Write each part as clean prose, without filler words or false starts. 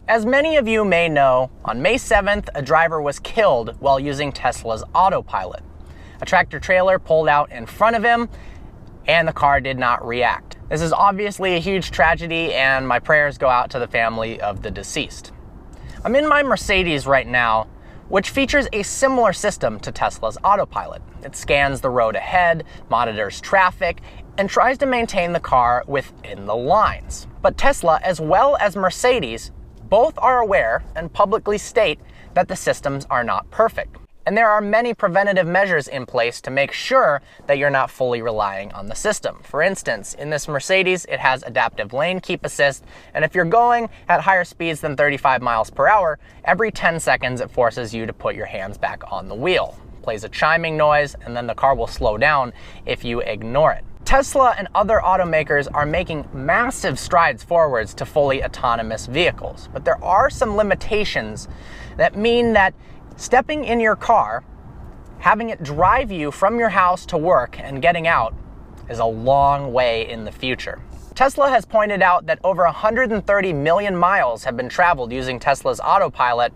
As many of you may know, on May 7th, a driver was killed while using Tesla's autopilot. A tractor trailer pulled out in front of him, and the car did not react. This is obviously a huge tragedy, and my prayers go out to the family of the deceased. I'm in my Mercedes right now, which features a similar system to Tesla's autopilot. It scans the road ahead, monitors traffic, and tries to maintain the car within the lines. But Tesla, as well as Mercedes, both are aware and publicly state that the systems are not perfect. And there are many preventative measures in place to make sure that you're not fully relying on the system. For instance, in this Mercedes, it has adaptive lane keep assist, and if you're going at higher speeds than 35 miles per hour, every 10 seconds it forces you to put your hands back on the wheel. It plays a chiming noise, and then the car will slow down if you ignore it. Tesla and other automakers are making massive strides forwards to fully autonomous vehicles, but there are some limitations that mean that stepping in your car, having it drive you from your house to work and getting out is a long way in the future. Tesla has pointed out that over 130 million miles have been traveled using Tesla's autopilot,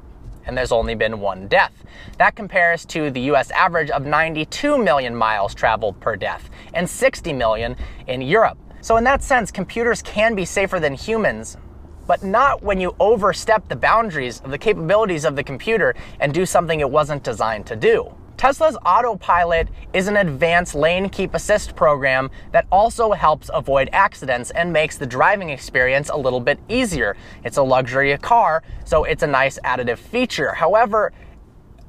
and there's only been one death. That compares to the US average of 92 million miles traveled per death and 60 million in Europe. So in that sense, computers can be safer than humans, but not when you overstep the boundaries of the capabilities of the computer and do something it wasn't designed to do. Tesla's autopilot is an advanced lane keep assist program that also helps avoid accidents and makes the driving experience a little bit easier. It's a luxury car, so it's a nice additive feature. However,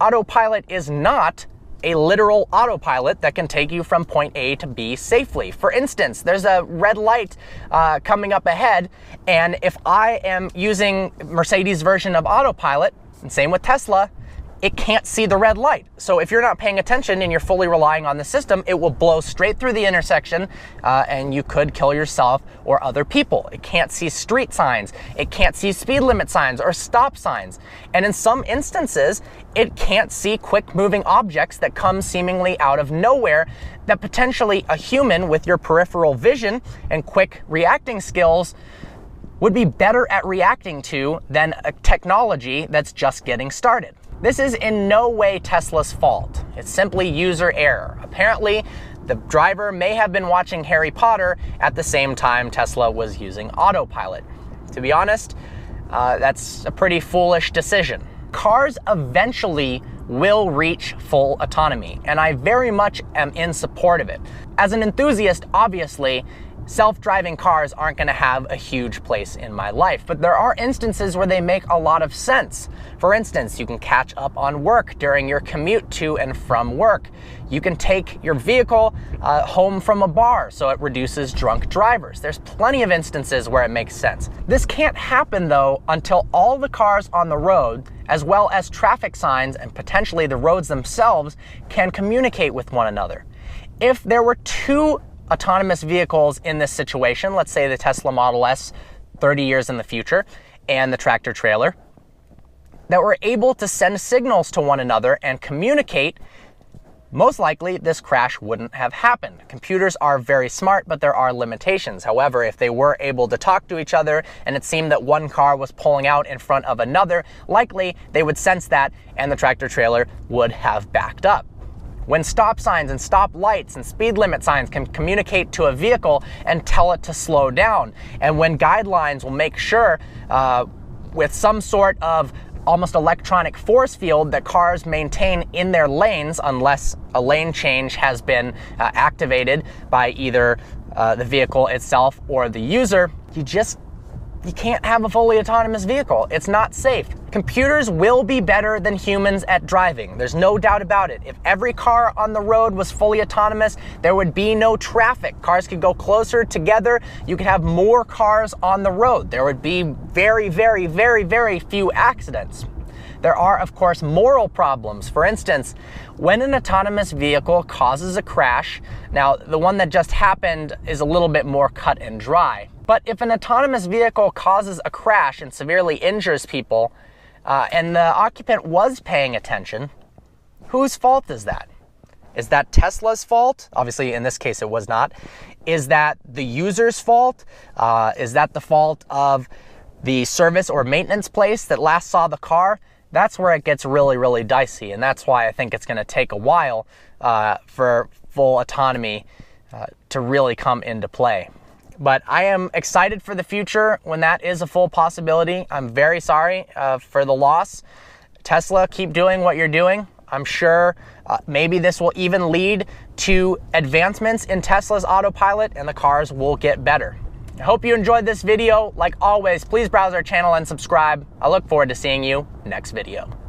autopilot is not a literal autopilot that can take you from point A to B safely. For instance, there's a red light coming up ahead, and if I am using Mercedes' version of autopilot, and same with Tesla, it can't see the red light. So if you're not paying attention and you're fully relying on the system, it will blow straight through the intersection and you could kill yourself or other people. It can't see street signs. It can't see speed limit signs or stop signs. And in some instances, it can't see quick moving objects that come seemingly out of nowhere that potentially a human with your peripheral vision and quick reacting skills would be better at reacting to than a technology that's just getting started. This is in no way Tesla's fault. It's simply user error. Apparently, the driver may have been watching Harry Potter at the same time Tesla was using autopilot. To be honest, that's a pretty foolish decision. Cars eventually will reach full autonomy, and I very much am in support of it. As an enthusiast, obviously, self-driving cars aren't going to have a huge place in my life, but there are instances where they make a lot of sense. For instance, you can catch up on work during your commute to and from work. You can take your vehicle home from a bar, so it reduces drunk drivers. There's plenty of instances where it makes sense. This can't happen, though, until all the cars on the road, as well as traffic signs and potentially the roads themselves, can communicate with one another. If there were two autonomous vehicles in this situation, let's say the Tesla Model S 30 years in the future and the tractor trailer, that were able to send signals to one another and communicate, most likely this crash wouldn't have happened. Computers are very smart, but there are limitations. However, if they were able to talk to each other and it seemed that one car was pulling out in front of another, likely they would sense that and the tractor trailer would have backed up. When stop signs and stop lights and speed limit signs can communicate to a vehicle and tell it to slow down, and when guidelines will make sure with some sort of almost electronic force field that cars maintain in their lanes unless a lane change has been activated by either the vehicle itself or the user, you can't have a fully autonomous vehicle. It's not safe. Computers will be better than humans at driving. There's no doubt about it. If every car on the road was fully autonomous, there would be no traffic. Cars could go closer together. You could have more cars on the road. There would be very, very, very, very few accidents. There are, of course, moral problems. For instance, when an autonomous vehicle causes a crash, now the one that just happened is a little bit more cut and dry. But if an autonomous vehicle causes a crash and severely injures people, and the occupant was paying attention, whose fault is that? Is that Tesla's fault? Obviously, in this case, it was not. Is that the user's fault? Is that the fault of the service or maintenance place that last saw the car, that's where it gets really, really dicey. And that's why I think it's going to take a while for full autonomy to really come into play. But I am excited for the future when that is a full possibility. I'm very sorry for the loss. Tesla, keep doing what you're doing. I'm sure maybe this will even lead to advancements in Tesla's autopilot and the cars will get better. I hope you enjoyed this video. Like always, please browse our channel and subscribe. I look forward to seeing you next video.